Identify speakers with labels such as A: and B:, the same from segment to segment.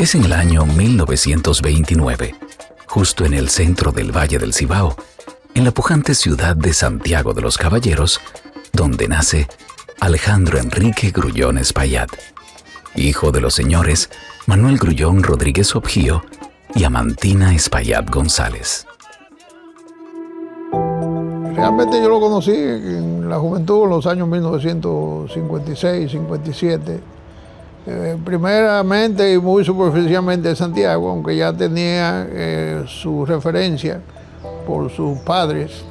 A: Es en el año 1929, justo en el centro del Valle del Cibao, en la pujante ciudad de Santiago de los Caballeros, donde nace Alejandro Enrique Grullón Espaillat, hijo de los señores Manuel Grullón Rodríguez Objío y Amantina Espaillat González.
B: Realmente yo lo conocí en la juventud, en los años 1956, 57. Primeramente y muy superficialmente de Santiago, aunque ya tenía su referencia por sus padres,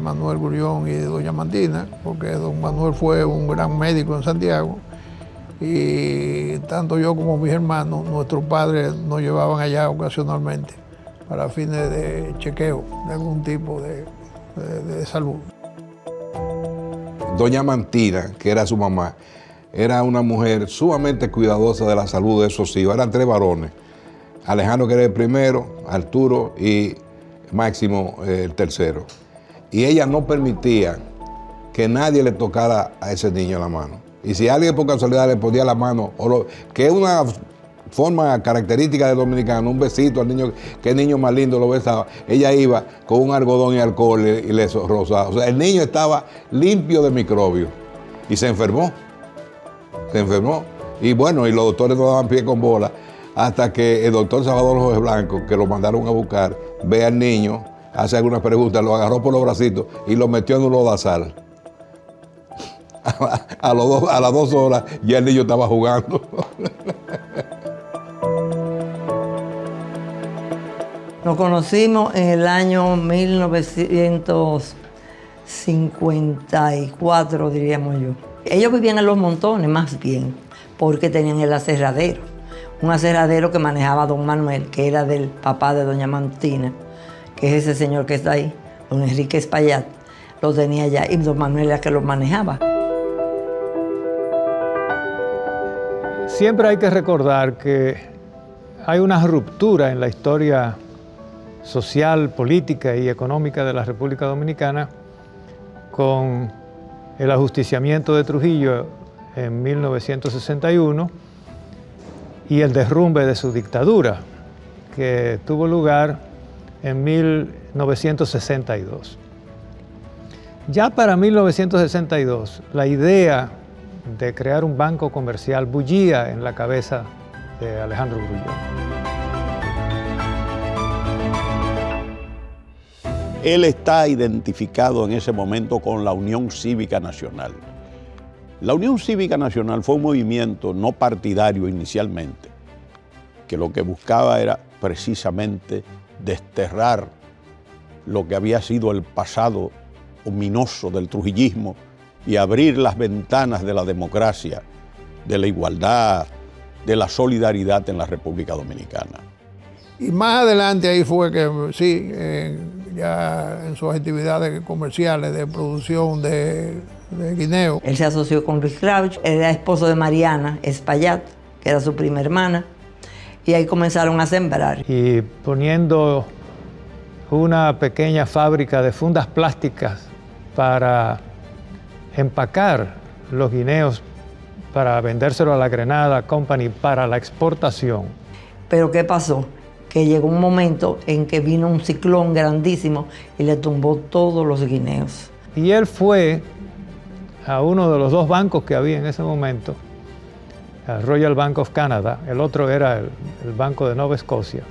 B: Manuel Grullón y doña Amantina, porque don Manuel fue un gran médico en Santiago. Y tanto yo como mis hermanos, nuestros padres nos llevaban allá ocasionalmente para fines de chequeo de algún tipo de salud.
C: Doña Amantina, que era su mamá, era una mujer sumamente cuidadosa de la salud de esos hijos. Eran 3 varones. Alejandro, que era el primero, Arturo y Máximo, el tercero. Y ella no permitía que nadie le tocara a ese niño la mano. Y si alguien por casualidad le ponía la mano, que es una forma característica de dominicano, un besito al niño, que el niño más lindo lo besaba, ella iba con un algodón y alcohol y le rozaba. O sea, el niño estaba limpio de microbios y se enfermó. Y bueno, y los doctores no daban pie con bola hasta que el doctor Salvador Jorge Blanco, que lo mandaron a buscar, ve al niño, hace algunas preguntas, lo agarró por los bracitos y lo metió en un lodazal. A las 2 horas ya el niño estaba jugando.
D: Nos conocimos en el año 1954, diríamos yo. Ellos vivían en Los Montones, más bien, porque tenían el aserradero. Un aserradero que manejaba don Manuel, que era del papá de doña Amantina, que es ese señor que está ahí, don Enrique Espaillat. Lo tenía allá y don Manuel era que lo manejaba.
E: Siempre hay que recordar que hay una ruptura en la historia social, política y económica de la República Dominicana con el ajusticiamiento de Trujillo en 1961 y el derrumbe de su dictadura, que tuvo lugar en 1962. Ya para 1962, la idea de crear un banco comercial bullía en la cabeza de Alejandro Grullón.
F: Él está identificado en ese momento con la Unión Cívica Nacional. La Unión Cívica Nacional fue un movimiento no partidario inicialmente, que lo que buscaba era precisamente desterrar lo que había sido el pasado ominoso del trujillismo y abrir las ventanas de la democracia, de la igualdad, de la solidaridad en la República Dominicana.
B: Y más adelante ahí fue que sí, ya en sus actividades comerciales de producción de guineo.
D: Él se asoció con Luis Crouch, era esposo de Mariana Espaillat, que era su prima hermana, y ahí comenzaron a sembrar.
E: Y poniendo una pequeña fábrica de fundas plásticas para empacar los guineos para vendérselo a la Grenada Company para la exportación.
D: Pero ¿qué pasó? Que llegó un momento en que vino un ciclón grandísimo y le tumbó todos los guineos.
E: Y él fue a uno de los 2 bancos que había en ese momento, el Royal Bank of Canada, el otro era el Banco de Nueva Escocia.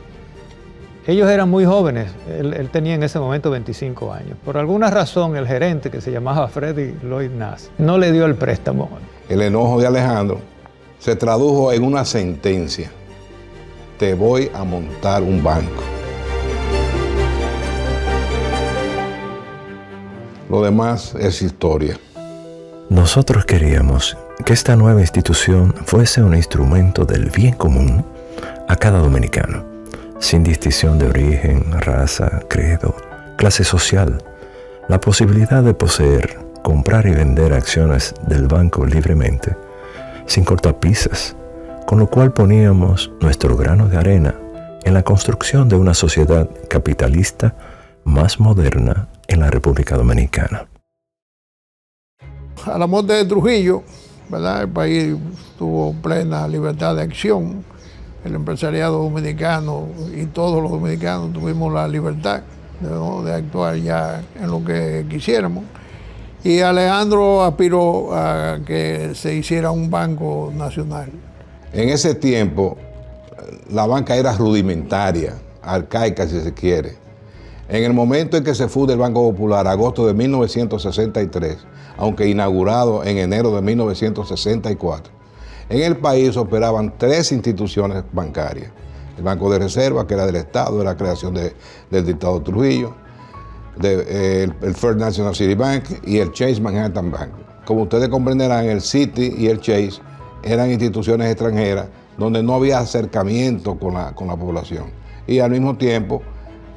E: Ellos eran muy jóvenes, él tenía en ese momento 25 años. Por alguna razón, el gerente, que se llamaba Freddy Lloyd Nass, no le dio el préstamo.
C: El enojo de Alejandro se tradujo en una sentencia: te voy a montar un banco. Lo demás es historia.
G: Nosotros queríamos que esta nueva institución fuese un instrumento del bien común a cada dominicano, sin distinción de origen, raza, credo, clase social. La posibilidad de poseer, comprar y vender acciones del banco libremente, sin cortapisas, con lo cual poníamos nuestro grano de arena en la construcción de una sociedad capitalista más moderna en la República Dominicana.
B: A la muerte de Trujillo, ¿verdad? El país tuvo plena libertad de acción. el empresariado dominicano y todos los dominicanos tuvimos la libertad, ¿no?, de actuar ya en lo que quisiéramos. Y Alejandro aspiró a que se hiciera un banco nacional.
C: En ese tiempo, la banca era rudimentaria, arcaica si se quiere. En el momento en que se funda el Banco Popular, agosto de 1963, aunque inaugurado en enero de 1964, en el país operaban 3 instituciones bancarias. El Banco de Reserva, que era del Estado, de la creación del dictador Trujillo, el First National City Bank y el Chase Manhattan Bank. Como ustedes comprenderán, el Citi y el Chase eran instituciones extranjeras donde no había acercamiento con la población. Y al mismo tiempo,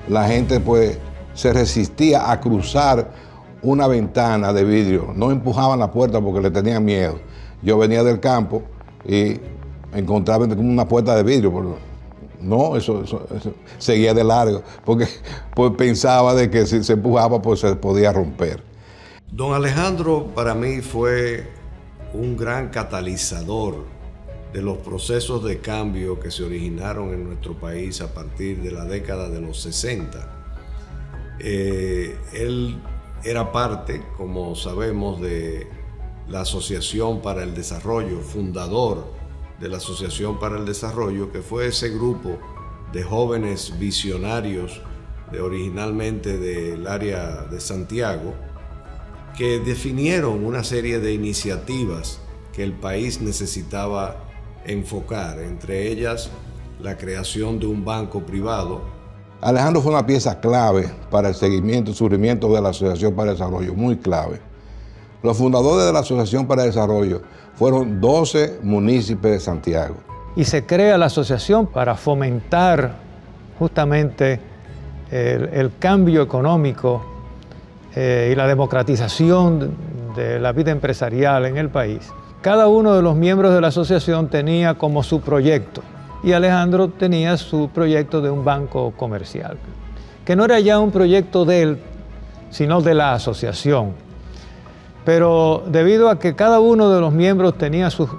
C: la gente pues se resistía a cruzar una ventana de vidrio. No empujaban la puerta porque le tenían miedo. Yo venía del campo y encontraba una puerta de vidrio. No, eso seguía de largo, porque pues pensaba de que si se empujaba pues se podía romper.
H: Don Alejandro para mí fue un gran catalizador de los procesos de cambio que se originaron en nuestro país a partir de la década de los 60. Él era parte, como sabemos, de la Asociación para el Desarrollo, fundador de la Asociación para el Desarrollo, que fue ese grupo de jóvenes visionarios originalmente del área de Santiago, que definieron una serie de iniciativas que el país necesitaba enfocar, entre ellas la creación de un banco privado.
C: Alejandro fue una pieza clave para el seguimiento y surgimiento de la Asociación para el Desarrollo, muy clave. Los fundadores de la Asociación para el Desarrollo fueron 12 municipios de Santiago.
E: Y se crea la asociación para fomentar justamente el cambio económico y la democratización de la vida empresarial en el país. Cada uno de los miembros de la asociación tenía como su proyecto, y Alejandro tenía su proyecto de un banco comercial, que no era ya un proyecto de él, sino de la asociación. Pero debido a que cada uno de los miembros tenía sus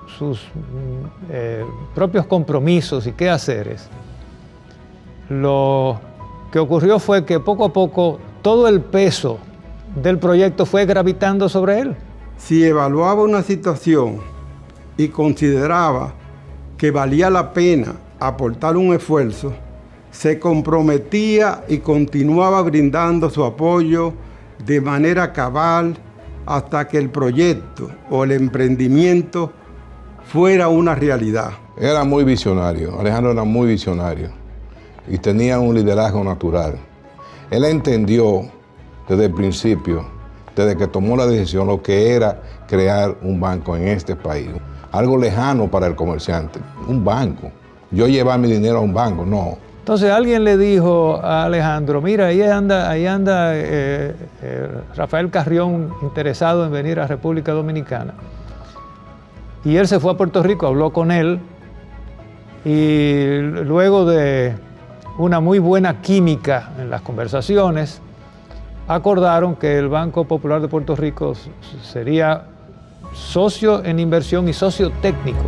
E: propios compromisos y quehaceres, lo que ocurrió fue que poco a poco todo el peso del proyecto fue gravitando sobre él.
I: Si evaluaba una situación y consideraba que valía la pena aportar un esfuerzo, se comprometía y continuaba brindando su apoyo de manera cabal hasta que el proyecto o el emprendimiento fuera una realidad.
C: Era muy visionario, Alejandro era muy visionario y tenía un liderazgo natural. Él entendió desde el principio, desde que tomó la decisión, lo que era crear un banco en este país. Algo lejano para el comerciante, un banco. Yo llevar mi dinero a un banco, no.
E: Entonces alguien le dijo a Alejandro, mira, ahí anda Rafael Carrión interesado en venir a República Dominicana. Y él se fue a Puerto Rico, habló con él, y luego de una muy buena química en las conversaciones, acordaron que el Banco Popular de Puerto Rico sería socio en inversión y socio técnico.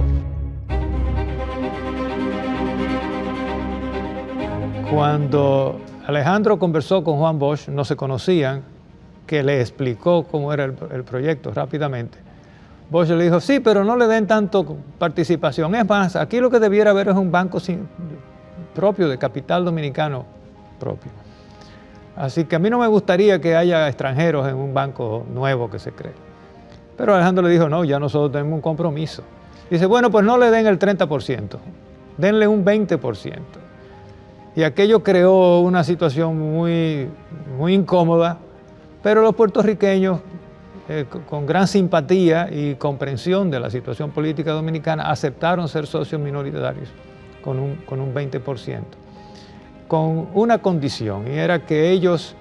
E: Cuando Alejandro conversó con Juan Bosch, no se conocían, que le explicó cómo era el proyecto rápidamente. Bosch le dijo, sí, pero no le den tanto participación. Es más, aquí lo que debiera haber es un banco propio, de capital dominicano propio. Así que a mí no me gustaría que haya extranjeros en un banco nuevo que se cree. Pero Alejandro le dijo, no, ya nosotros tenemos un compromiso. Dice, bueno, pues no le den el 30%, denle un 20%. Y aquello creó una situación muy incómoda, pero los puertorriqueños, con gran simpatía y comprensión de la situación política dominicana, aceptaron ser socios minoritarios con un 20%, con una condición, y era que ellos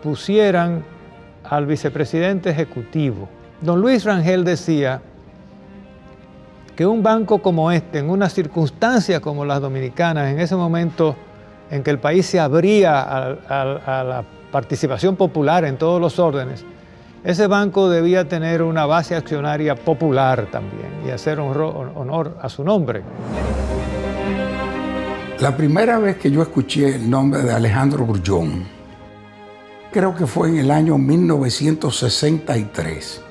E: pusieran al vicepresidente ejecutivo. Don Luis Rangel decía que un banco como este, en unas circunstancias como las dominicanas, en ese momento en que el país se abría a la participación popular en todos los órdenes, ese banco debía tener una base accionaria popular también. y hacer honor a su nombre.
J: La primera vez que yo escuché el nombre de Alejandro Grullón, creo que fue en el año 1963.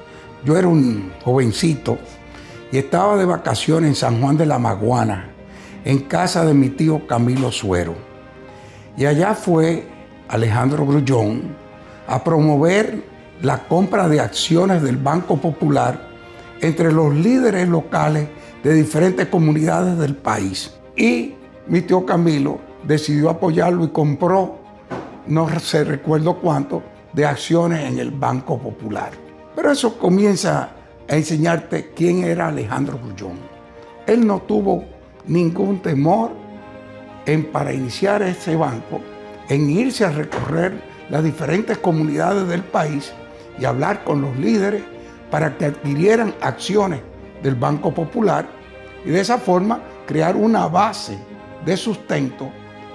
J: Yo era un jovencito y estaba de vacaciones en San Juan de la Maguana, en casa de mi tío Camilo Suero. Y allá fue Alejandro Grullón a promover la compra de acciones del Banco Popular entre los líderes locales de diferentes comunidades del país. Y mi tío Camilo decidió apoyarlo y compró, no sé, recuerdo cuánto, de acciones en el Banco Popular. Pero eso comienza a enseñarte quién era Alejandro Grullón. Él no tuvo ningún temor para iniciar ese banco, en irse a recorrer las diferentes comunidades del país y hablar con los líderes para que adquirieran acciones del Banco Popular y de esa forma crear una base de sustento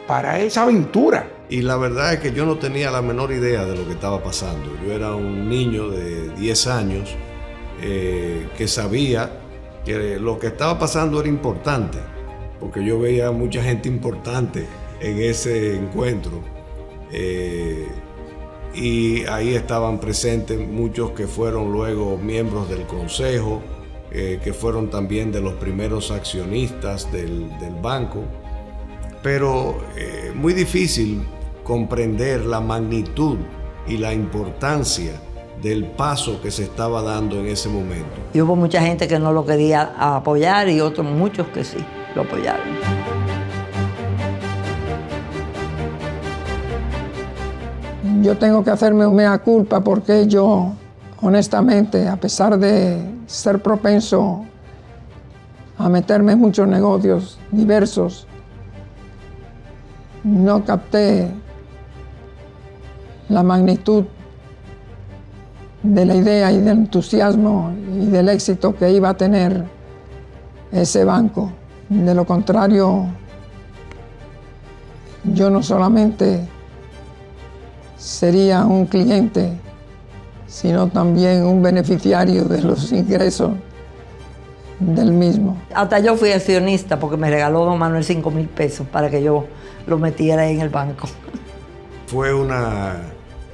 J: para esa aventura.
H: Y la verdad es que yo no tenía la menor idea de lo que estaba pasando. Yo era un niño de 10 años que sabía que lo que estaba pasando era importante, porque yo veía mucha gente importante en ese encuentro. Y ahí estaban presentes muchos que fueron luego miembros del consejo, que fueron también de los primeros accionistas del banco. Pero muy difícil comprender la magnitud y la importancia del paso que se estaba dando en ese momento.
D: Y hubo mucha gente que no lo quería apoyar y otros muchos que sí lo apoyaron.
K: Yo tengo que hacerme un mea culpa porque yo, honestamente, a pesar de ser propenso a meterme en muchos negocios diversos, no capté la magnitud de la idea y del entusiasmo y del éxito que iba a tener ese banco. De lo contrario, yo no solamente sería un cliente, sino también un beneficiario de los ingresos del mismo.
D: Hasta yo fui accionista porque me regaló don Manuel 5,000 pesos para que yo lo metiera ahí en el banco.
H: Fue una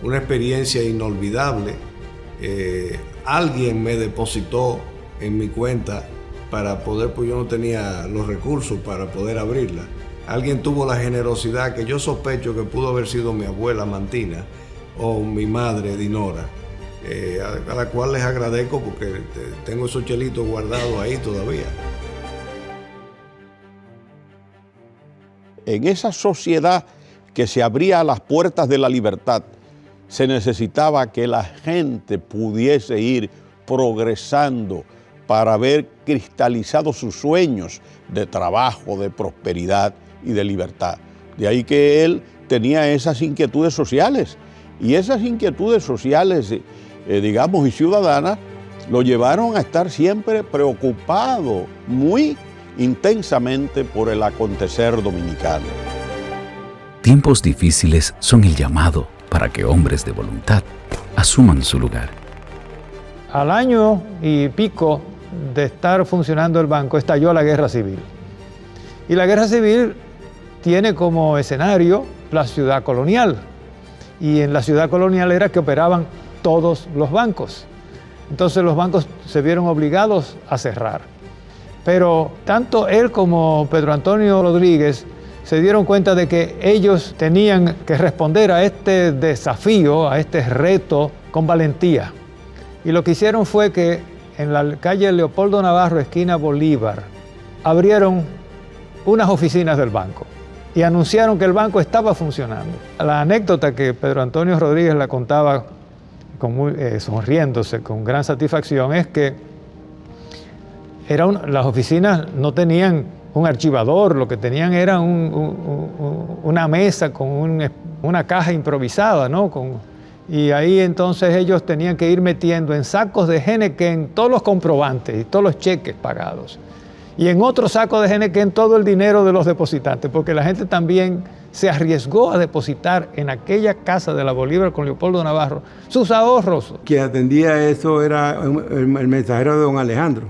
H: experiencia inolvidable. Alguien me depositó en mi cuenta para poder, pues yo no tenía los recursos para poder abrirla. Alguien tuvo la generosidad que yo sospecho que pudo haber sido mi abuela Mantina o mi madre Dinora, a la cual les agradezco porque tengo esos chelitos guardados ahí todavía.
F: En esa sociedad que se abría a las puertas de la libertad, se necesitaba que la gente pudiese ir progresando para ver cristalizados sus sueños de trabajo, de prosperidad y de libertad. De ahí que él tenía esas inquietudes sociales. Y esas inquietudes sociales, digamos, y ciudadanas, lo llevaron a estar siempre preocupado muy intensamente por el acontecer dominicano.
A: Tiempos difíciles son el llamado para que hombres de voluntad asuman su lugar.
E: Al año y pico de estar funcionando el banco, estalló la guerra civil. Y la guerra civil tiene como escenario la ciudad colonial. Y en la ciudad colonial era que operaban todos los bancos. Entonces los bancos se vieron obligados a cerrar. Pero tanto él como Pedro Antonio Rodríguez se dieron cuenta de que ellos tenían que responder a este desafío, a este reto, con valentía. Y lo que hicieron fue que en la calle Leopoldo Navarro, esquina Bolívar, abrieron unas oficinas del banco y anunciaron que el banco estaba funcionando. La anécdota que Pedro Antonio Rodríguez la contaba sonriéndose, con gran satisfacción, es que las oficinas no tenían un archivador, lo que tenían era una mesa con una caja improvisada, ¿no? Y ahí entonces ellos tenían que ir metiendo en sacos de Genequén todos los comprobantes y todos los cheques pagados. Y en otro saco de Genequén todo el dinero de los depositantes, porque la gente también se arriesgó a depositar en aquella casa de la Bolívar con Leopoldo Navarro sus ahorros.
I: Quien atendía eso era el mensajero de don Alejandro.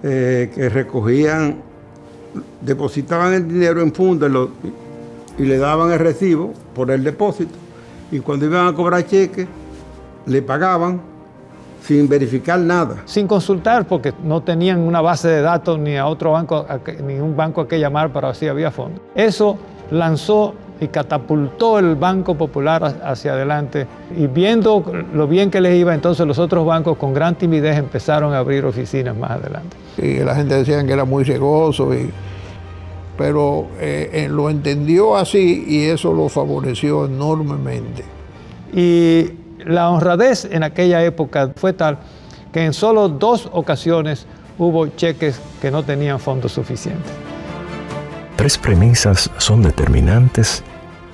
I: que recogían, depositaban el dinero en funda y le daban el recibo por el depósito. Y cuando iban a cobrar cheques, le pagaban sin verificar nada.
E: Sin consultar, porque no tenían una base de datos ni a otro banco, ni un banco a que llamar para ver si había fondos. Eso lanzó y catapultó el Banco Popular hacia adelante. Y viendo lo bien que les iba, entonces los otros bancos con gran timidez empezaron a abrir oficinas más adelante.
B: Y la gente decía que era muy cegoso, pero lo entendió así y eso lo favoreció enormemente.
E: Y la honradez en aquella época fue tal que en solo 2 ocasiones hubo cheques que no tenían fondos suficientes.
G: 3 premisas son determinantes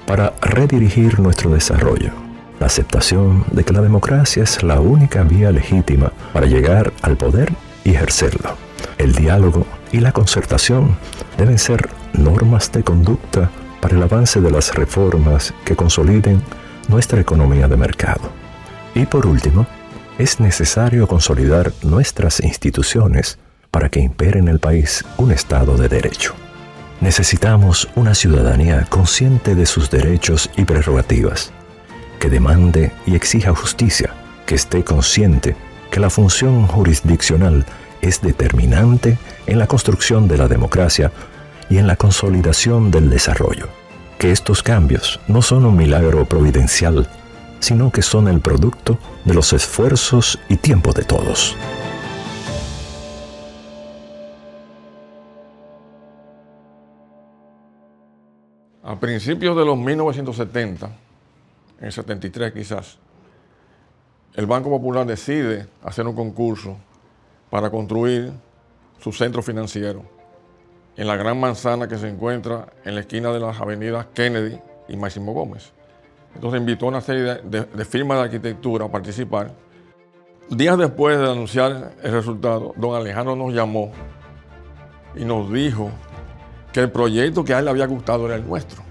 G: para redirigir nuestro desarrollo. La aceptación de que la democracia es la única vía legítima para llegar al poder y ejercerlo. El diálogo y la concertación deben ser normas de conducta para el avance de las reformas que consoliden nuestra economía de mercado. Y por último, es necesario consolidar nuestras instituciones para que impere en el país un Estado de Derecho. Necesitamos una ciudadanía consciente de sus derechos y prerrogativas, que demande y exija justicia, que esté consciente que la función jurisdiccional es determinante en la construcción de la democracia y en la consolidación del desarrollo, que estos cambios no son un milagro providencial, sino que son el producto de los esfuerzos y tiempo de todos.
L: A principios de los 1970, en el 73 quizás, el Banco Popular decide hacer un concurso para construir su centro financiero en la Gran Manzana que se encuentra en la esquina de las avenidas Kennedy y Máximo Gómez. Entonces invitó a una serie de firmas de arquitectura a participar. Días después de anunciar el resultado, don Alejandro nos llamó y nos dijo que el proyecto que a él le había gustado era el nuestro,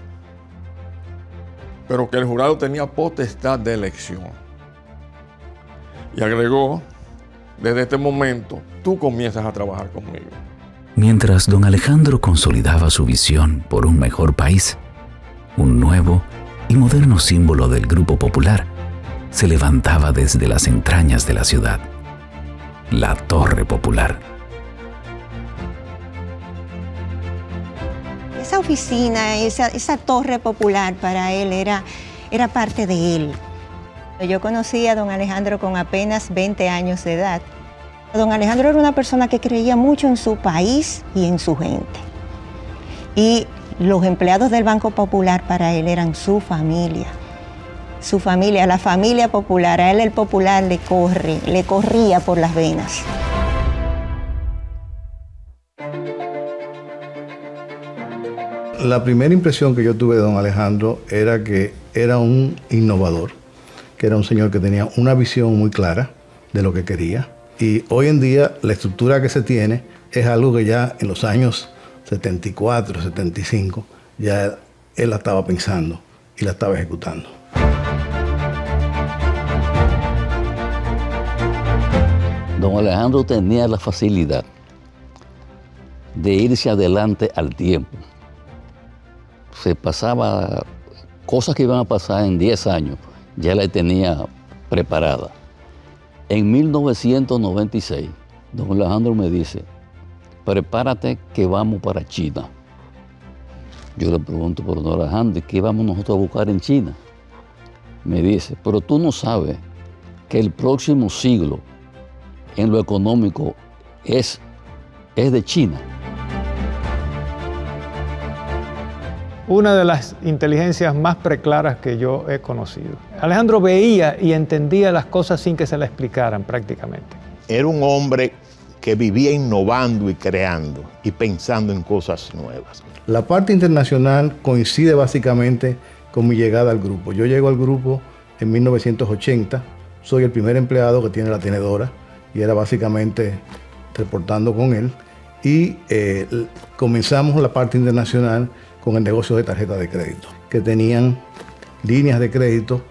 L: pero que el jurado tenía potestad de elección. Y agregó, desde este momento, tú comienzas a trabajar conmigo.
A: Mientras don Alejandro consolidaba su visión por un mejor país, un nuevo y moderno símbolo del Grupo Popular se levantaba desde las entrañas de la ciudad, la Torre Popular.
M: Esa oficina, esa Torre Popular para él era parte de él. Yo conocí a don Alejandro con apenas 20 años de edad. Don Alejandro era una persona que creía mucho en su país y en su gente. Y los empleados del Banco Popular para él eran su familia. Su familia, la familia popular. A él el popular le corría por las venas.
N: La primera impresión que yo tuve de don Alejandro era que era un innovador, que era un señor que tenía una visión muy clara de lo que quería. Y hoy en día la estructura que se tiene es algo que ya en los años 74, 75, ya él la estaba pensando y la estaba ejecutando.
O: Don Alejandro tenía la facilidad de irse adelante al tiempo. Se pasaba cosas que iban a pasar en 10 años, ya la tenía preparada. En 1996, don Alejandro me dice, prepárate que vamos para China. Yo le pregunto, pero don Alejandro, ¿qué vamos nosotros a buscar en China? Me dice, pero tú no sabes que el próximo siglo en lo económico es de China.
E: Una de las inteligencias más preclaras que yo he conocido. Alejandro veía y entendía las cosas sin que se le explicaran prácticamente.
P: Era un hombre que vivía innovando y creando y pensando en cosas nuevas.
N: La parte internacional coincide básicamente con mi llegada al grupo. Yo llego al grupo en 1980, soy el primer empleado que tiene la tenedora y era básicamente reportando con él y comenzamos la parte internacional con el negocio de tarjetas de crédito, que tenían líneas de crédito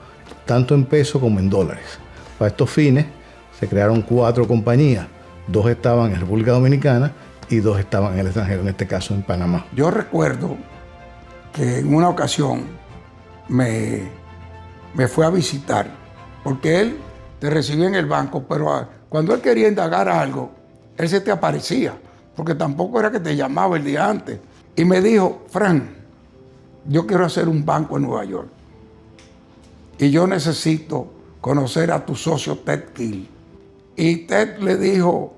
N: tanto en pesos como en dólares. Para estos fines se crearon 4 compañías, 2 estaban en República Dominicana y 2 estaban en el extranjero, en este caso en Panamá.
J: Yo recuerdo que en una ocasión me fue a visitar, porque él te recibía en el banco, pero cuando él quería indagar algo, él se te aparecía, porque tampoco era que te llamaba el día antes. Y me dijo, Fran, yo quiero hacer un banco en Nueva York y yo necesito conocer a tu socio Ted Gill. Y Ted le dijo,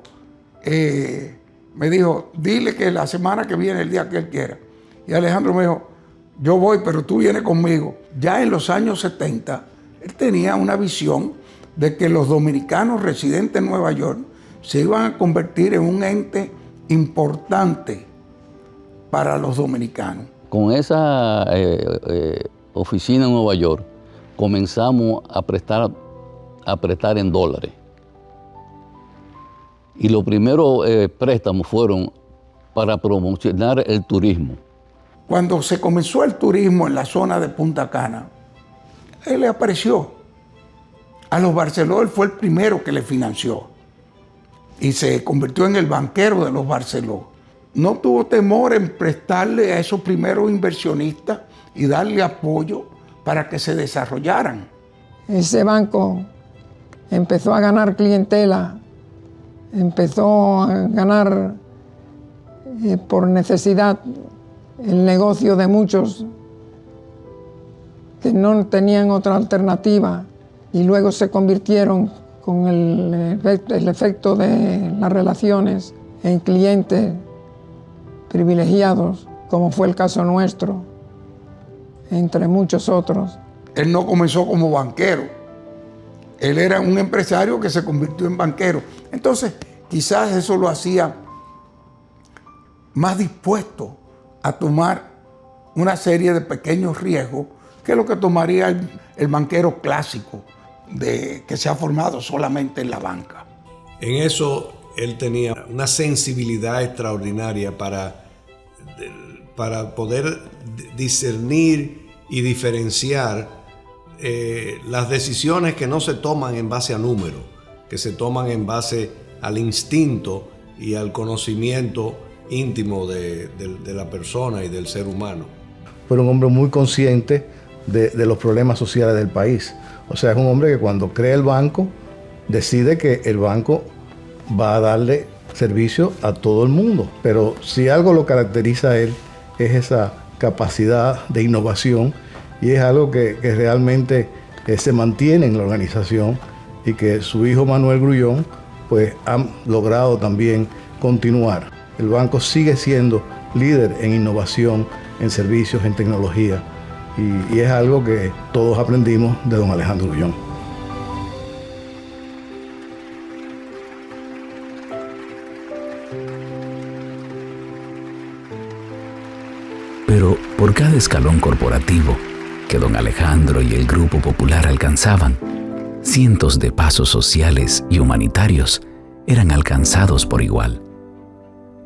J: me dijo, dile que la semana que viene, el día que él quiera. Y Alejandro me dijo, yo voy, pero tú vienes conmigo. Ya en los años 70, él tenía una visión de que los dominicanos residentes en Nueva York se iban a convertir en un ente importante para los dominicanos.
O: Con esa oficina en Nueva York comenzamos a prestar en dólares. Y los primeros préstamos fueron para promocionar el turismo.
J: Cuando se comenzó el turismo en la zona de Punta Cana, él le apareció. A los Barceló él fue el primero que le financió y se convirtió en el banquero de los Barceló. No tuvo temor en prestarle a esos primeros inversionistas y darle apoyo para que se desarrollaran.
K: Ese banco empezó a ganar clientela, empezó a ganar por necesidad el negocio de muchos que no tenían otra alternativa y luego se convirtieron con el efecto de las relaciones en clientes privilegiados, como fue el caso nuestro, entre muchos otros.
J: Él no comenzó como banquero, él era un empresario que se convirtió en banquero. Entonces, quizás eso lo hacía más dispuesto a tomar una serie de pequeños riesgos que lo que tomaría el banquero clásico que se ha formado solamente en la banca.
H: En eso él tenía una sensibilidad extraordinaria para poder discernir y diferenciar las decisiones que no se toman en base a números, que se toman en base al instinto y al conocimiento íntimo de la persona y del ser humano.
N: Fue un hombre muy consciente de los problemas sociales del país. O sea, es un hombre que cuando crea el banco, decide que el banco va a darle servicio a todo el mundo. Pero si algo lo caracteriza a él, es esa capacidad de innovación y es algo que realmente se mantiene en la organización y que su hijo Manuel Grullón pues ha logrado también continuar. El banco sigue siendo líder en innovación, en servicios, en tecnología y es algo que todos aprendimos de don Alejandro Grullón.
A: Pero por cada escalón corporativo que don Alejandro y el Grupo Popular alcanzaban, cientos de pasos sociales y humanitarios eran alcanzados por igual.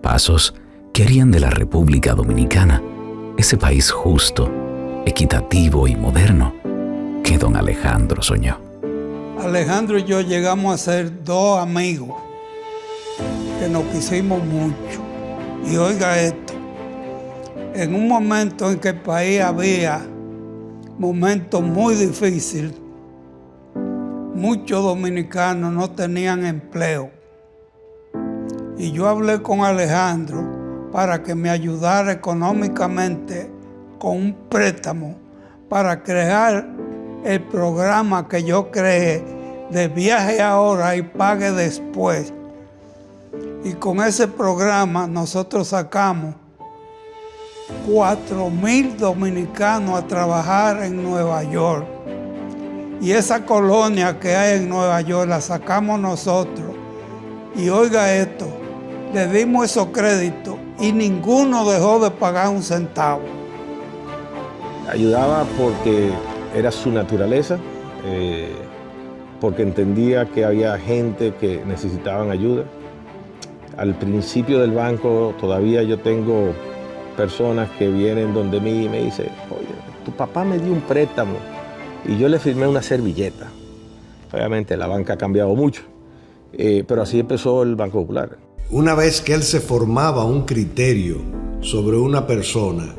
A: Pasos que harían de la República Dominicana ese país justo, equitativo y moderno que don Alejandro soñó.
Q: Alejandro y yo llegamos a ser 2 amigos que nos quisimos mucho. Y oiga esto, en un momento en que el país había momentos muy difíciles, muchos dominicanos no tenían empleo. Y yo hablé con Alejandro para que me ayudara económicamente con un préstamo para crear el programa que yo creé de viaje ahora y pague después. Y con ese programa nosotros sacamos 4,000 dominicanos a trabajar en Nueva York. Y esa colonia que hay en Nueva York la sacamos nosotros. Y oiga esto, le dimos esos créditos y ninguno dejó de pagar un centavo.
R: Ayudaba porque era su naturaleza, porque entendía que había gente que necesitaban ayuda. Al principio del banco todavía yo tengo personas que vienen donde mí y me dicen, oye, tu papá me dio un préstamo y yo le firmé una servilleta. Obviamente la banca ha cambiado mucho pero así empezó el Banco Popular.
H: Una vez que él se formaba un criterio sobre una persona,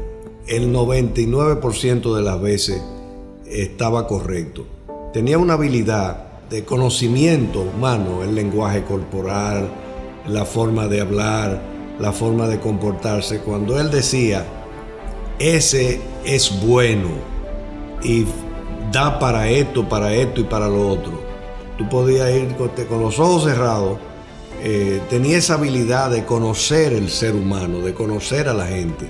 H: el 99% de las veces estaba correcto. Tenía una habilidad de conocimiento humano, el lenguaje corporal, la forma de hablar, la forma de comportarse. Cuando él decía, ese es bueno y da para esto y para lo otro, tú podías ir con los ojos cerrados. Tenía esa habilidad de conocer el ser humano, de conocer a la gente.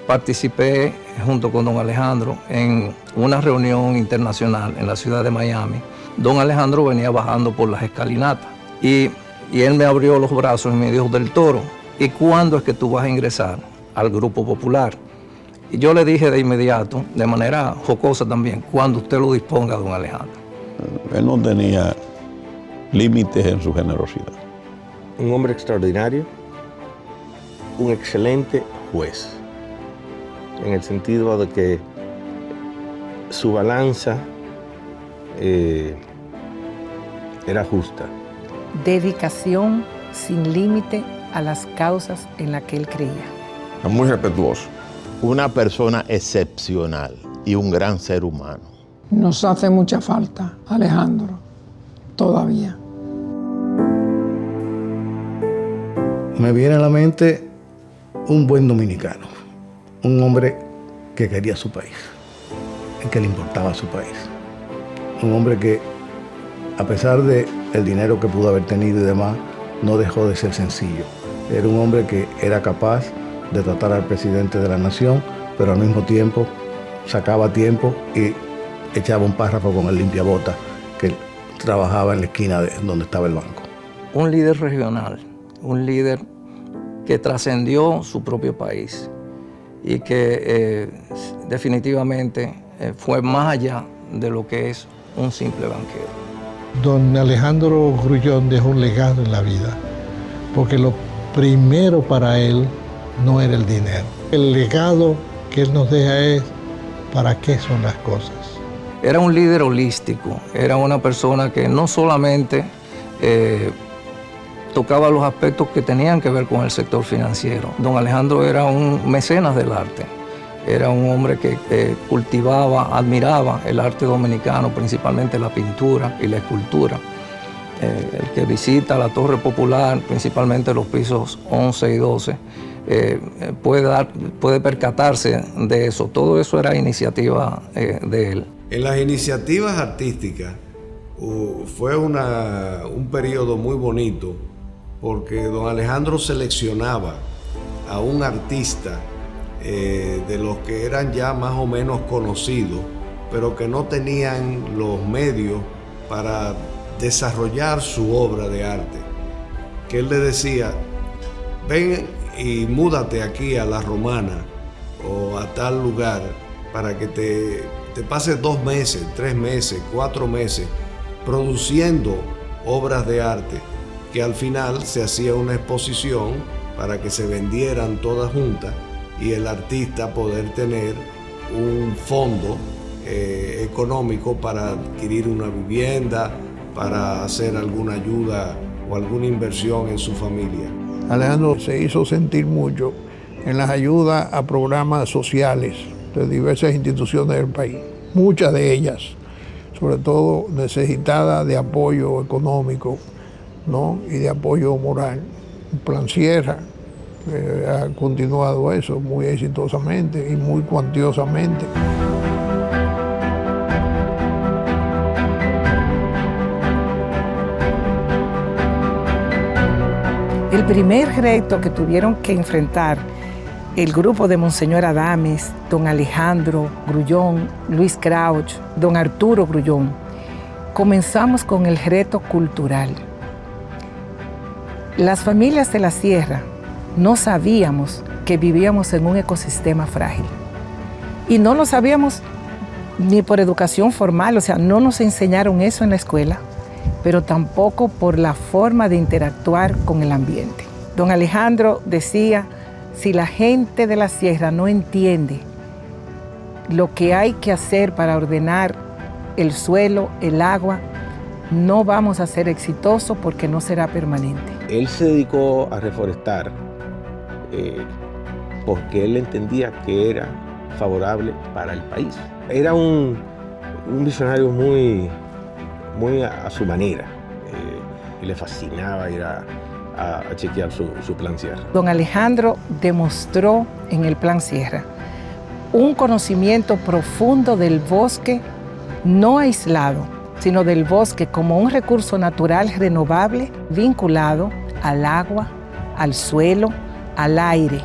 S: Participé junto con don Alejandro en una reunión internacional en la ciudad de Miami. Don Alejandro venía bajando por las escalinatas y él me abrió los brazos y me dijo, del Toro, ¿y cuándo es que tú vas a ingresar al Grupo Popular? Y yo le dije de inmediato, de manera jocosa también, cuando usted lo disponga, don Alejandro.
F: Él no tenía límites en su generosidad.
R: Un hombre extraordinario, un excelente juez, en el sentido de que su balanza era justa.
T: Dedicación sin límite a las causas en las que él creía.
L: Muy respetuoso.
P: Una persona excepcional y un gran ser humano.
K: Nos hace mucha falta, Alejandro, todavía.
N: Me viene a la mente un buen dominicano, un hombre que quería su país, que le importaba su país. Un hombre que, a pesar de el dinero que pudo haber tenido y demás, no dejó de ser sencillo. Era un hombre que era capaz de tratar al presidente de la nación, pero al mismo tiempo sacaba tiempo y echaba un párrafo con el limpiabota que trabajaba en la esquina de donde estaba el banco.
S: Un líder regional, un líder que trascendió su propio país y que definitivamente fue más allá de lo que es un simple banquero.
B: Don Alejandro Grullón dejó un legado en la vida, porque lo primero para él no era el dinero. El legado que él nos deja es para qué son las cosas.
S: Era un líder holístico, era una persona que no solamente tocaba los aspectos que tenían que ver con el sector financiero. Don Alejandro era un mecenas del arte, era un hombre que cultivaba, admiraba el arte dominicano, principalmente la pintura y la escultura. El que visita la Torre Popular, principalmente los pisos 11 y 12, puede percatarse de eso. Todo eso era iniciativa de él.
H: En las iniciativas artísticas fue un periodo muy bonito, porque don Alejandro seleccionaba a un artista de los que eran ya más o menos conocidos, pero que no tenían los medios para desarrollar su obra de arte. Que él le decía, ven y múdate aquí a La Romana o a tal lugar para que te pases 2 meses, 3 meses, 4 meses produciendo obras de arte, que al final se hacía una exposición para que se vendieran todas juntas y el artista poder tener un fondo económico para adquirir una vivienda, para hacer alguna ayuda o alguna inversión en su familia.
B: Alejandro se hizo sentir mucho en las ayudas a programas sociales de diversas instituciones del país, muchas de ellas, sobre todo necesitadas de apoyo económico, ¿no? Y de apoyo moral. Plan Sierra ha continuado eso muy exitosamente y muy cuantiosamente.
T: El primer reto que tuvieron que enfrentar el grupo de Monseñor Adames, don Alejandro Grullón, Luis Crouch, don Arturo Grullón, comenzamos con el reto cultural. Las familias de la sierra no sabíamos que vivíamos en un ecosistema frágil. Y no lo sabíamos ni por educación formal, o sea, no nos enseñaron eso en la escuela, pero tampoco por la forma de interactuar con el ambiente. Don Alejandro decía, si la gente de la sierra no entiende lo que hay que hacer para ordenar el suelo, el agua, no vamos a ser exitosos porque no será permanente.
R: Él se dedicó a reforestar porque él entendía que era favorable para el país. Era un visionario muy a su manera y le fascinaba ir a chequear su Plan Sierra.
T: Don Alejandro demostró en el Plan Sierra un conocimiento profundo del bosque, no aislado, sino del bosque como un recurso natural renovable vinculado al agua, al suelo, al aire,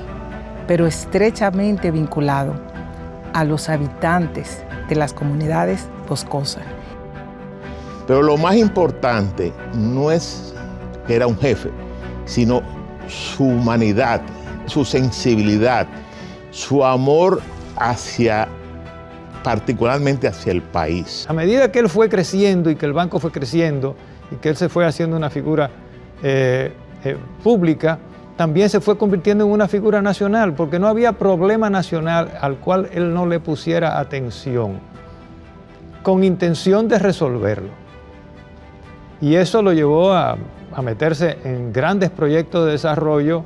T: pero estrechamente vinculado a los habitantes de las comunidades boscosas.
P: Pero lo más importante no es que era un jefe, sino su humanidad, su sensibilidad, su amor particularmente hacia el país.
E: A medida que él fue creciendo y que el banco fue creciendo y que él se fue haciendo una figura pública, también se fue convirtiendo en una figura nacional, porque no había problema nacional al cual él no le pusiera atención, con intención de resolverlo. Y eso lo llevó a meterse en grandes proyectos de desarrollo,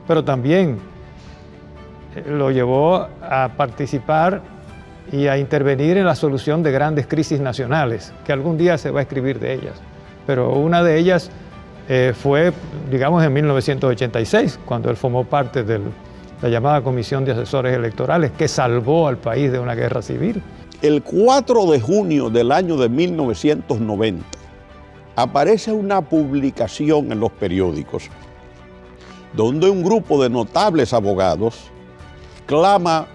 E: pero también lo llevó a participar y a intervenir en la solución de grandes crisis nacionales, que algún día se va a escribir de ellas. Pero una de ellas fue, digamos, en 1986, cuando él formó parte de la llamada Comisión de Asesores Electorales, que salvó al país de una guerra civil.
F: El 4 de junio del año de 1990, aparece una publicación en los periódicos donde un grupo de notables abogados clama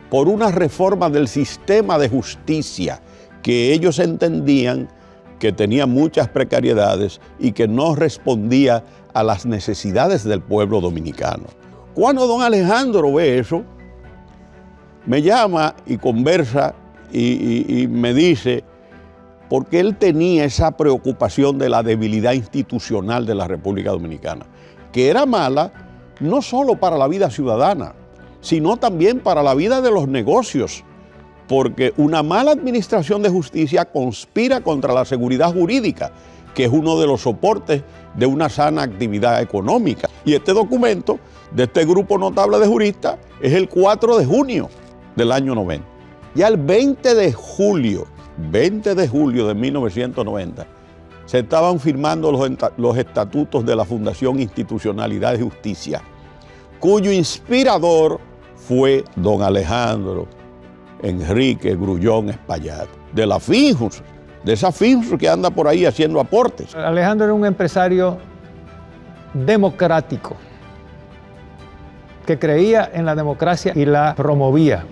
F: por una reforma del sistema de justicia que ellos entendían que tenía muchas precariedades y que no respondía a las necesidades del pueblo dominicano. Cuando don Alejandro ve eso, me llama y conversa y me dice, porque él tenía esa preocupación de la debilidad institucional de la República Dominicana, que era mala no solo para la vida ciudadana, sino también para la vida de los negocios, porque una mala administración de justicia conspira contra la seguridad jurídica, que es uno de los soportes de una sana actividad económica. Y este documento de este grupo notable de juristas es el 4 de junio del año 90. Ya el 20 de julio de 1990, se estaban firmando los estatutos de la Fundación Institucionalidad y Justicia, cuyo inspirador fue don Alejandro Enrique Grullón Espaillat, de la FINJUS, de esa FINJUS que anda por ahí haciendo aportes.
E: Alejandro era un empresario democrático, que creía en la democracia y la promovía.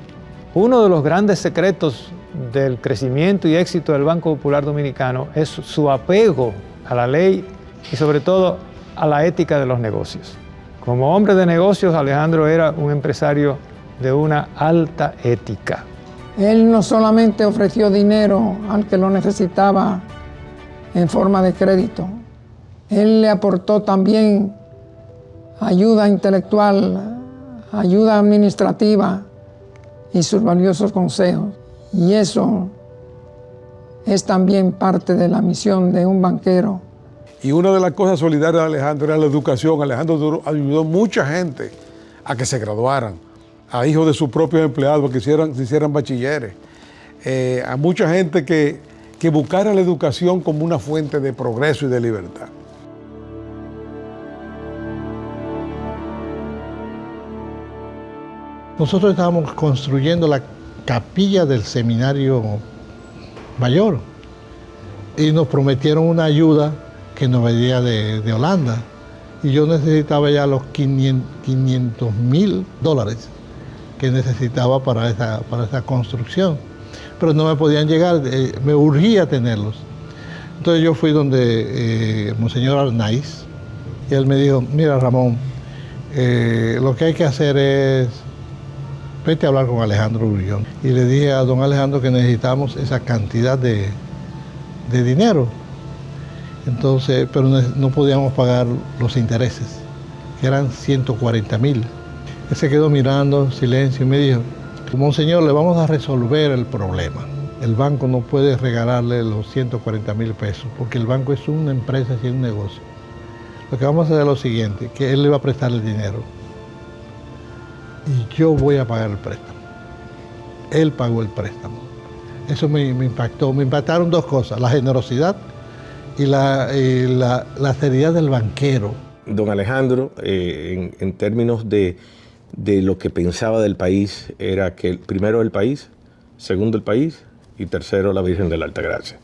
E: Uno de los grandes secretos del crecimiento y éxito del Banco Popular Dominicano es su apego a la ley y sobre todo a la ética de los negocios. Como hombre de negocios, Alejandro era un empresario de una alta ética.
K: Él no solamente ofreció dinero al que lo necesitaba en forma de crédito, él le aportó también ayuda intelectual, ayuda administrativa y sus valiosos consejos. Y eso es también parte de la misión de un banquero.
U: Y una de las cosas solidarias de Alejandro era la educación. Alejandro ayudó a mucha gente a que se graduaran, a hijos de sus propios empleados que se hicieran bachilleres, a mucha gente que buscara la educación como una fuente de progreso y de libertad.
N: Nosotros estábamos construyendo la capilla del seminario mayor y nos prometieron una ayuda que nos venía de Holanda y yo necesitaba ya los $500,000 que necesitaba para esa construcción, pero no me podían llegar, me urgía tenerlos. Entonces yo fui donde Monseñor Arnaiz y él me dijo, mira Ramón, lo que hay que hacer es vete a hablar con Alejandro Grullón. Y le dije a don Alejandro que necesitamos esa cantidad de dinero. Entonces, pero no podíamos pagar los intereses, que eran 140,000. Él se quedó mirando, silencio, y me dijo, Monseñor, le vamos a resolver el problema.
B: el banco no puede regalarle los 140,000 pesos, porque el banco es una empresa y un negocio. Lo que vamos a hacer es lo siguiente, que él le va a prestar el dinero y yo voy a pagar el préstamo. Él pagó el préstamo. Eso me impactó. Me impactaron dos cosas, la generosidad y la seriedad del banquero.
R: Don Alejandro, en términos de lo que pensaba del país, era que primero el país, segundo el país y tercero la Virgen de la Altagracia.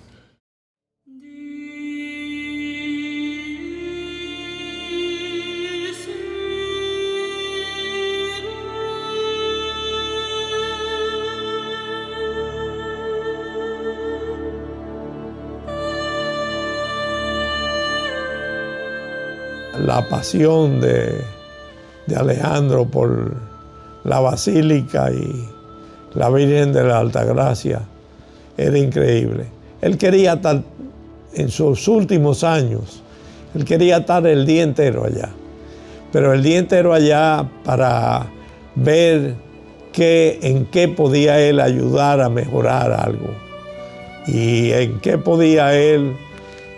U: La pasión de Alejandro por la Basílica y la Virgen de la Altagracia era increíble. Él quería estar, en sus últimos años, él quería estar el día entero allá. Pero el día entero allá para ver en qué podía él ayudar a mejorar algo. Y en qué podía él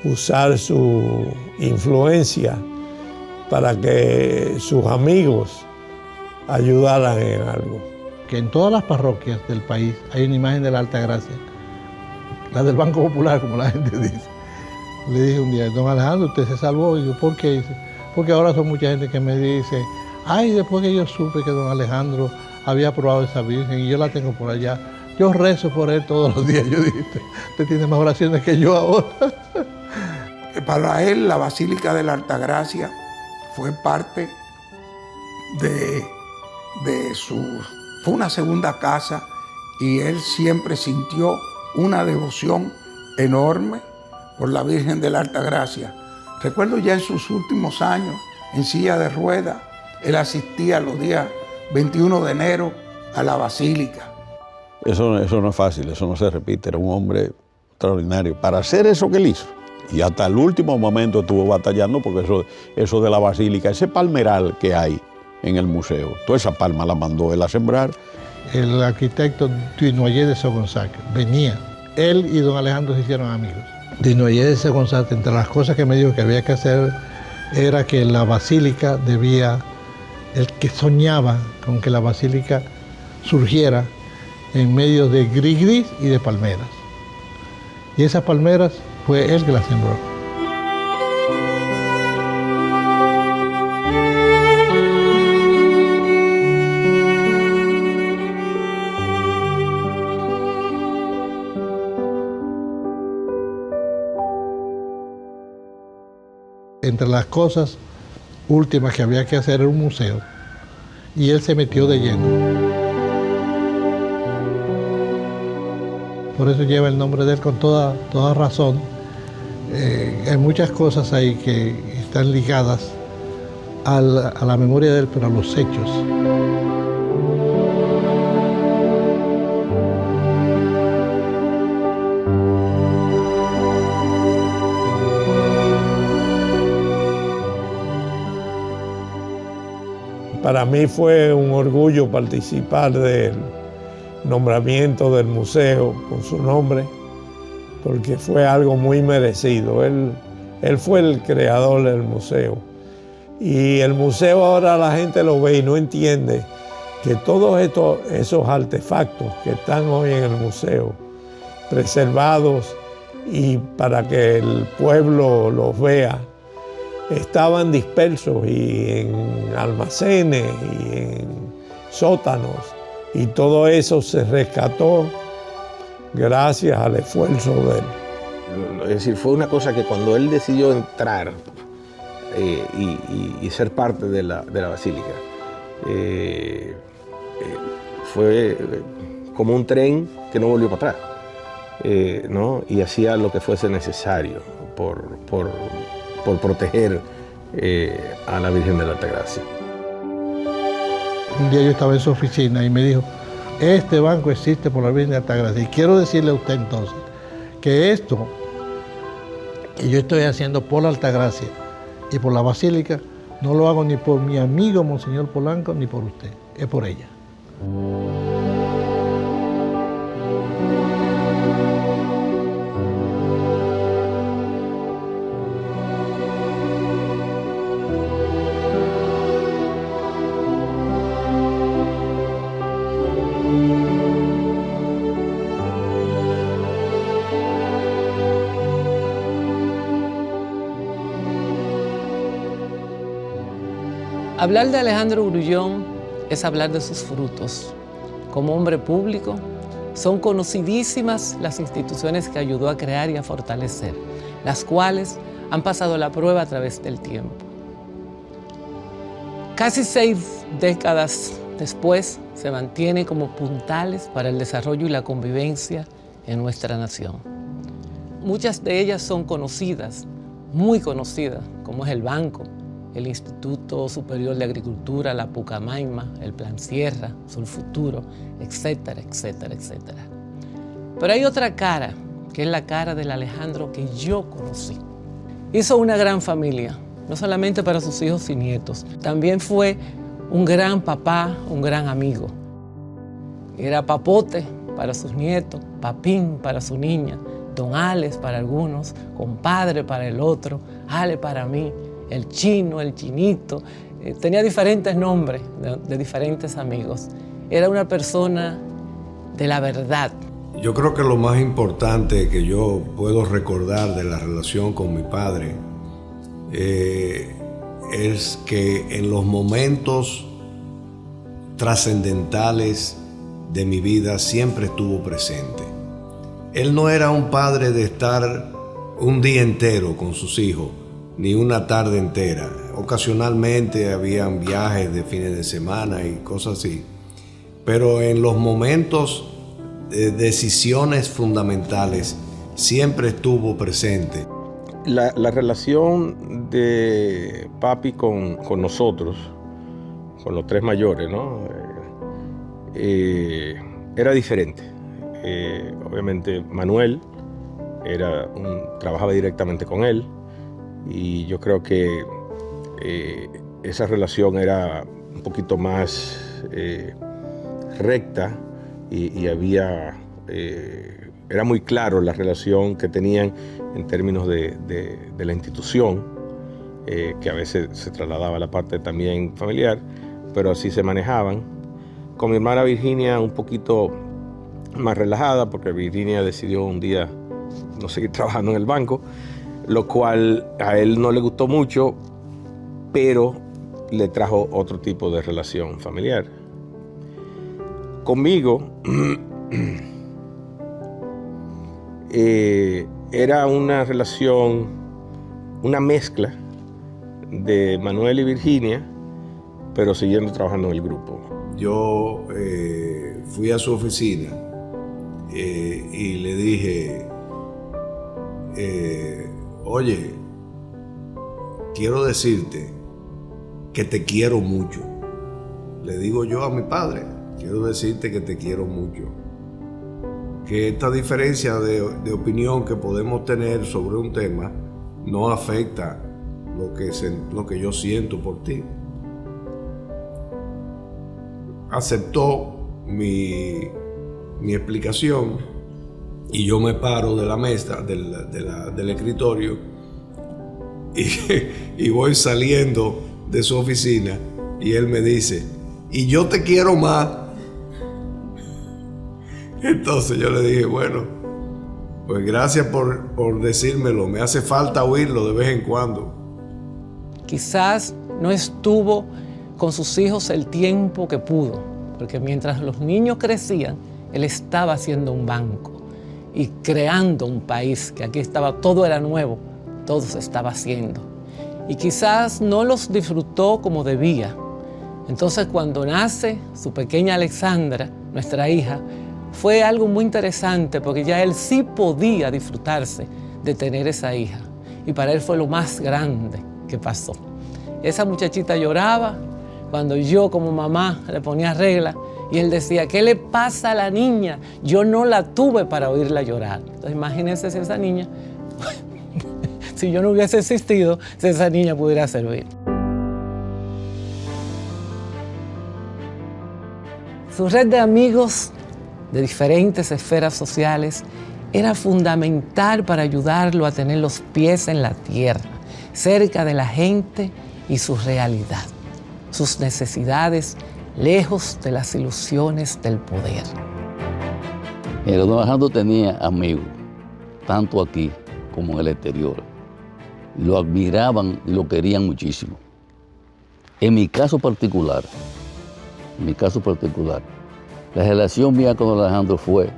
U: usar su influencia para que sus amigos ayudaran en algo.
B: Que en todas las parroquias del país hay una imagen de la Altagracia, la del Banco Popular, como la gente dice. Le dije un día, don Alejandro, usted se salvó. Y yo, ¿por qué? Dice, porque ahora son mucha gente que me dice, ay, después que yo supe que don Alejandro había probado esa Virgen y yo la tengo por allá, yo rezo por él todos los días. Yo dije, usted tiene más oraciones que yo ahora.
J: Para él, la Basílica de la Altagracia fue parte fue una segunda casa, y él siempre sintió una devoción enorme por la Virgen de la Altagracia. Recuerdo ya en sus últimos años, en silla de ruedas, él asistía los días 21 de enero a la Basílica.
F: Eso no es fácil, eso no se repite, era un hombre extraordinario. Para hacer eso que él hizo, y hasta el último momento estuvo batallando, porque eso de la Basílica, ese palmeral que hay en el museo, toda esa palma la mandó él a sembrar.
B: El arquitecto Dunoyer de Sogonsac venía, él y don Alejandro se hicieron amigos. Dunoyer de Sogonsac, entre las cosas que me dijo que había que hacer, era que la Basílica el que soñaba con que la Basílica surgiera en medio de gris y de palmeras. Y esas palmeras fue él que las sembró. Entre las cosas últimas que había que hacer era un museo, y él se metió de lleno. Por eso lleva el nombre de él con toda razón. Hay muchas cosas ahí que están ligadas a la memoria de él, pero a los hechos.
U: Para mí fue un orgullo participar del nombramiento del museo con su nombre, porque fue algo muy merecido. Él fue el creador del museo. Y el museo ahora la gente lo ve y no entiende que todos esos artefactos que están hoy en el museo, preservados y para que el pueblo los vea, estaban dispersos y en almacenes y en sótanos, y todo eso se rescató gracias al esfuerzo de él.
R: Es decir, fue una cosa que cuando él decidió entrar y ser parte de la Basílica, fue como un tren que no volvió para atrás, ¿no? Y hacía lo que fuese necesario por proteger a la Virgen de la Altagracia.
B: Un día yo estaba en su oficina y me dijo, este banco existe por la Virgen de Altagracia. Y quiero decirle a usted entonces que esto que yo estoy haciendo por la Altagracia y por la Basílica, no lo hago ni por mi amigo Monseñor Polanco ni por usted, es por ella.
C: Hablar de Alejandro Grullón es hablar de sus frutos. Como hombre público, son conocidísimas las instituciones que ayudó a crear y a fortalecer, las cuales han pasado la prueba a través del tiempo. Casi 6 décadas después, se mantiene como puntales para el desarrollo y la convivencia en nuestra nación. Muchas de ellas son conocidas, muy conocidas, como es el Banco, el Instituto Superior de Agricultura, la Pucamaima, el Plan Sierra, Solfuturo, etcétera, etcétera, etcétera. Pero hay otra cara, que es la cara del Alejandro que yo conocí. Hizo una gran familia, no solamente para sus hijos y nietos, también fue un gran papá, un gran amigo. Era papote para sus nietos, papín para su niña, don Alex para algunos, compadre para el otro, Ale para mí, el chino, el chinito. Tenía diferentes nombres de diferentes amigos. Era una persona de la verdad.
H: Yo creo que lo más importante que yo puedo recordar de la relación con mi padre es que en los momentos trascendentales de mi vida siempre estuvo presente. Él no era un padre de estar un día entero con sus hijos, ni una tarde entera. Ocasionalmente habían viajes de fines de semana y cosas así. Pero en los momentos de decisiones fundamentales siempre estuvo presente.
R: La relación de papi con nosotros, con los 3 mayores, ¿no? Era diferente. Obviamente Manuel trabajaba directamente con él y yo creo que esa relación era un poquito más recta y era muy claro la relación que tenían en términos de la institución, que a veces se trasladaba a la parte también familiar, pero así se manejaban. Con mi hermana Virginia un poquito más relajada, porque Virginia decidió un día no seguir trabajando en el banco, lo cual a él no le gustó mucho, pero le trajo otro tipo de relación familiar. Conmigo era una relación, una mezcla de Manuel y Virginia, pero siguiendo trabajando en el grupo.
H: Yo fui a su oficina y le dije, oye, quiero decirte que te quiero mucho. Le digo yo a mi padre, quiero decirte que te quiero mucho. Que esta diferencia de opinión que podemos tener sobre un tema no afecta lo que yo siento por ti. Aceptó mi explicación y yo me paro de la mesa, del escritorio y voy saliendo de su oficina y él me dice, y yo te quiero más. Entonces yo le dije, bueno, pues gracias por decírmelo, me hace falta oírlo de vez en cuando.
C: Quizás no estuvo con sus hijos el tiempo que pudo, porque mientras los niños crecían, él estaba haciendo un banco y creando un país, que aquí estaba, todo era nuevo, todo se estaba haciendo. Y quizás no los disfrutó como debía. Entonces cuando nace su pequeña Alexandra, nuestra hija, fue algo muy interesante porque ya él sí podía disfrutarse de tener esa hija. Y para él fue lo más grande que pasó. Esa muchachita lloraba cuando yo como mamá le ponía regla y él decía, ¿qué le pasa a la niña? Yo no la tuve para oírla llorar. Entonces imagínense si esa niña, si yo no hubiese existido, si esa niña pudiera servir. Su red de amigos de diferentes esferas sociales era fundamental para ayudarlo a tener los pies en la tierra, cerca de la gente y su realidad, sus necesidades, lejos de las ilusiones del poder.
O: Mira, don Alejandro tenía amigos, tanto aquí como en el exterior. Lo admiraban y lo querían muchísimo. En mi caso particular, la relación mía con Alejandro fue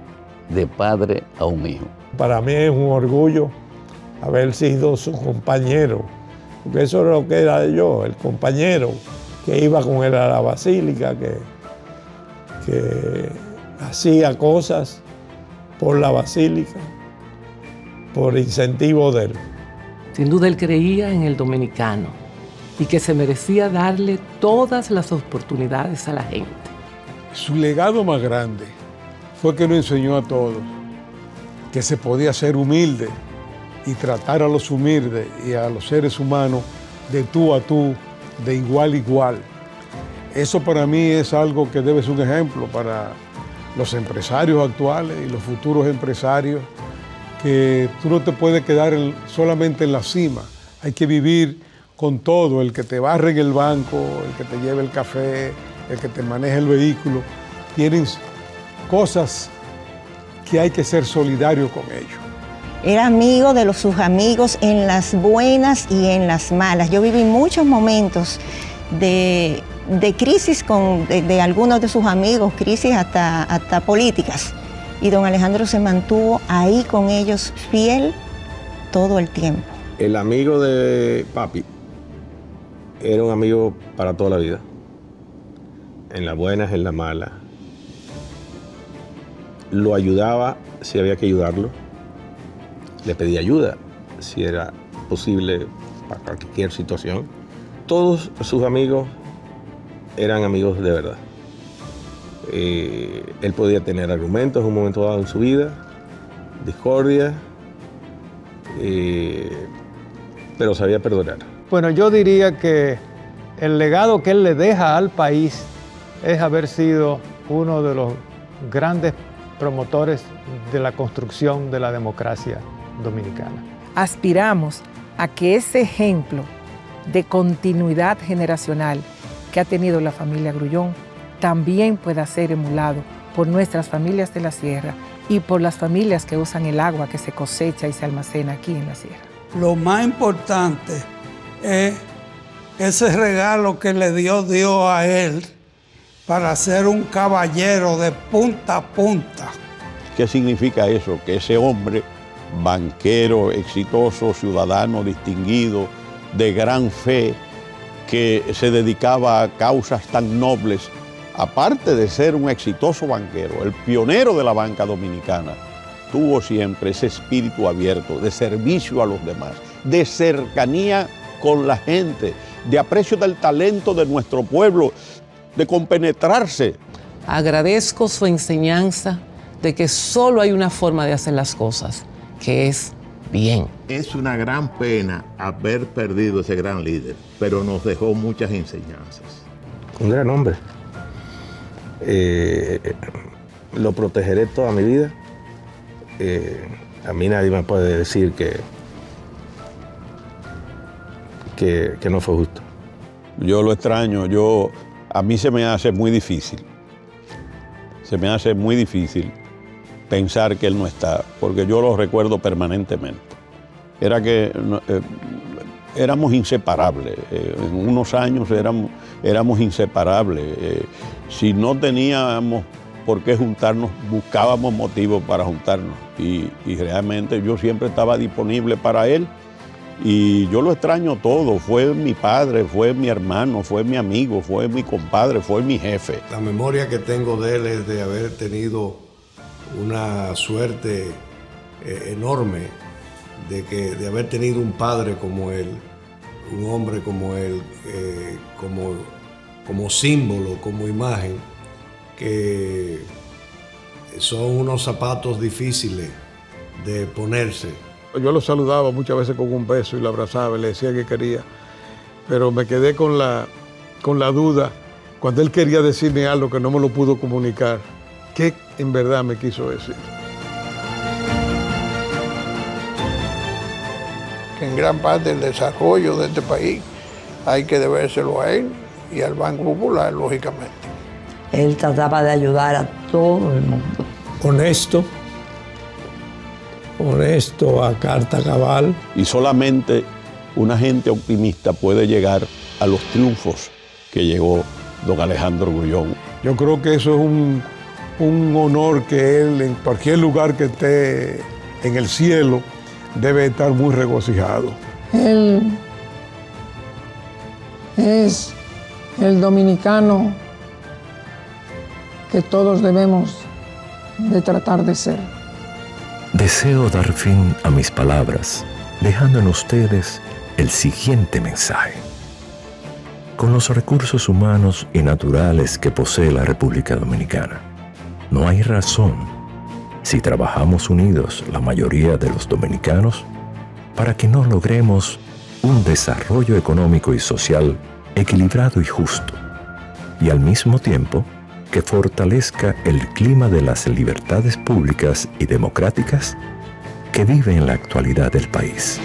O: de padre a un hijo.
I: Para mí es un orgullo haber sido su compañero, porque eso era lo que era yo, el compañero que iba con él a la basílica, que hacía cosas por la basílica, por incentivo de él.
C: Sin duda él creía en el dominicano y que se merecía darle todas las oportunidades a la gente.
U: Su legado más grande fue que nos enseñó a todos que se podía ser humilde y tratar a los humildes y a los seres humanos de tú a tú, de igual a igual. Eso para mí es algo que debe ser un ejemplo para los empresarios actuales y los futuros empresarios, que tú no te puedes quedar solamente en la cima, hay que vivir con todo, el que te barre en el banco, el que te lleve el café, el que te maneje el vehículo, tienen cosas que hay que ser solidario con ellos.
M: Era amigo de sus amigos en las buenas y en las malas. Yo viví muchos momentos de crisis de algunos de sus amigos, crisis hasta políticas. Y don Alejandro se mantuvo ahí con ellos fiel todo el tiempo.
R: El amigo de papi era un amigo para toda la vida. En las buenas, en las malas. Lo ayudaba si había que ayudarlo. Le pedía ayuda si era posible para cualquier situación. Todos sus amigos eran amigos de verdad. Él podía tener argumentos en un momento dado en su vida, discordia, pero sabía perdonar.
E: Bueno, yo diría que el legado que él le deja al país es haber sido uno de los grandes promotores de la construcción de la democracia dominicana.
T: Aspiramos a que ese ejemplo de continuidad generacional que ha tenido la familia Grullón también pueda ser emulado por nuestras familias de la sierra y por las familias que usan el agua que se cosecha y se almacena aquí en la sierra.
Q: Lo más importante es ese regalo que le dio Dios a él para ser un caballero de punta a punta.
F: ¿Qué significa eso? Que ese hombre, banquero, exitoso, ciudadano distinguido, de gran fe, que se dedicaba a causas tan nobles, aparte de ser un exitoso banquero, el pionero de la banca dominicana, tuvo siempre ese espíritu abierto de servicio a los demás, de cercanía con la gente, de aprecio del talento de nuestro pueblo, de compenetrarse.
C: Agradezco su enseñanza de que solo hay una forma de hacer las cosas, que es bien.
P: Es una gran pena haber perdido ese gran líder, pero nos dejó muchas enseñanzas.
R: Un gran hombre. Lo protegeré toda mi vida. A mí nadie me puede decir que no fue justo.
F: Yo lo extraño, a mí se me hace muy difícil. Se me hace muy difícil pensar que él no está, porque yo lo recuerdo permanentemente. Era que éramos inseparables, en unos años éramos inseparables. Si no teníamos por qué juntarnos, buscábamos motivos para juntarnos. Y realmente yo siempre estaba disponible para él. Y yo lo extraño todo. Fue mi padre, fue mi hermano, fue mi amigo, fue mi compadre, fue mi jefe.
H: La memoria que tengo de él es de haber tenido una suerte enorme de haber tenido un padre como él, un hombre como él, como símbolo, como imagen, que son unos zapatos difíciles de ponerse.
U: Yo lo saludaba muchas veces con un beso y lo abrazaba y le decía que quería, pero me quedé con la duda cuando él quería decirme algo que no me lo pudo comunicar. ¿Qué en verdad me quiso decir?
B: En gran parte del desarrollo de este país hay que debérselo a él y al Banco Popular, lógicamente.
D: Él trataba de ayudar a todo el mundo.
I: Honesto a carta cabal.
F: Y solamente una gente optimista puede llegar a los triunfos que llegó don Alejandro Grullón.
U: Yo creo que eso es un honor que él, en cualquier lugar que esté en el cielo, debe estar muy regocijado.
K: Él es el dominicano que todos debemos de tratar de ser.
G: Deseo dar fin a mis palabras, dejando en ustedes el siguiente mensaje. Con los recursos humanos y naturales que posee la República Dominicana, no hay razón, si trabajamos unidos la mayoría de los dominicanos, para que no logremos un desarrollo económico y social equilibrado y justo, y al mismo tiempo que fortalezca el clima de las libertades públicas y democráticas que vive en la actualidad del país.